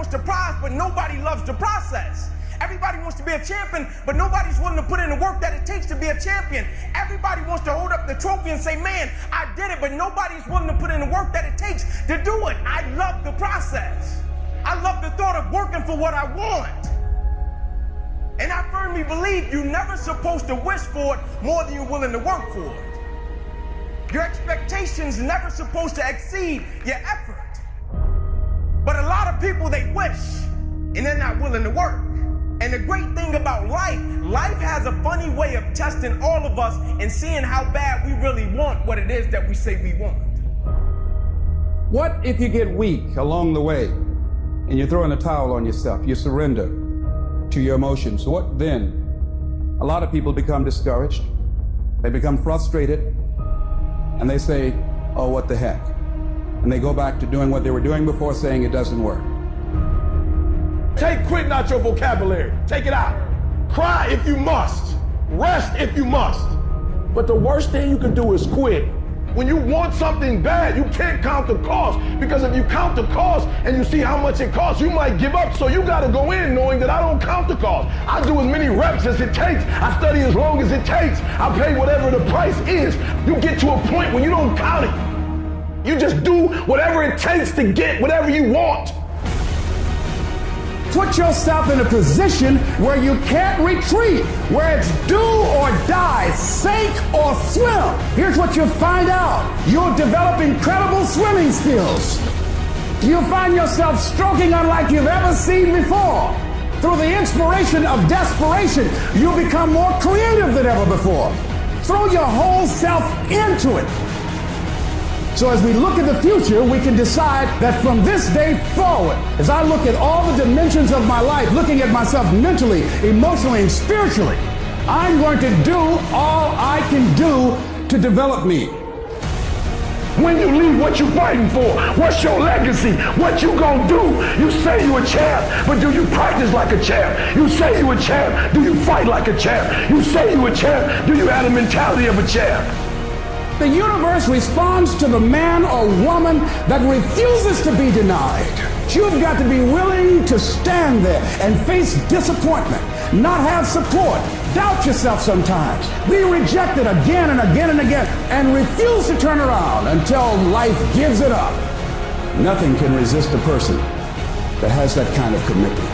wants the prize, but nobody loves the process. Everybody wants to be a champion, but nobody's willing to put in the work that it takes to be a champion. Everybody wants to hold up the trophy and say, man, I did it, but nobody's willing to put in the work that it takes to do it. I love the process. I love the thought of working for what I want. And I firmly believe you're never supposed to wish for it more than you're willing to work for it. Your expectations never supposed to exceed your effort. But a lot of people, they wish, and they're not willing to work. And the great thing about life has a funny way of testing all of us and seeing how bad we really want what it is that we say we want. What if you get weak along the way and you throw in a towel on yourself, you surrender to your emotions? What then? A lot of people become discouraged, they become frustrated, and they say, oh, what the heck? And they go back to doing what they were doing before, saying it doesn't work. Take quitting out your vocabulary. Take it out. Cry if you must. Rest if you must. But the worst thing you can do is quit. When you want something bad, you can't count the cost, because if you count the cost and you see how much it costs, you might give up. So you got to go in knowing that I don't count the cost. I do as many reps as it takes. I study as long as it takes. I pay whatever the price is. You get to a point when you don't count it. You just do whatever it takes to get whatever you want. Put yourself in a position where you can't retreat, where it's do or die, sink or swim. Here's what you'll find out. You'll develop incredible swimming skills. You'll find yourself stroking unlike you've ever seen before. Through the inspiration of desperation, you'll become more creative than ever before. Throw your whole self into it. So as we look at the future, we can decide that from this day forward, as I look at all the dimensions of my life, looking at myself mentally, emotionally, and spiritually, I'm going to do all I can do to develop me. When you leave, what you fighting for? What's your legacy? What you gonna do? You say you a champ, but do you practice like a champ? You say you a champ, do you fight like a champ? You say you a champ, do you have the mentality of a champ? The universe responds to the man or woman that refuses to be denied. You've got to be willing to stand there and face disappointment, not have support, doubt yourself sometimes, be rejected again and again and again, and refuse to turn around until life gives it up. Nothing can resist a person that has that kind of commitment.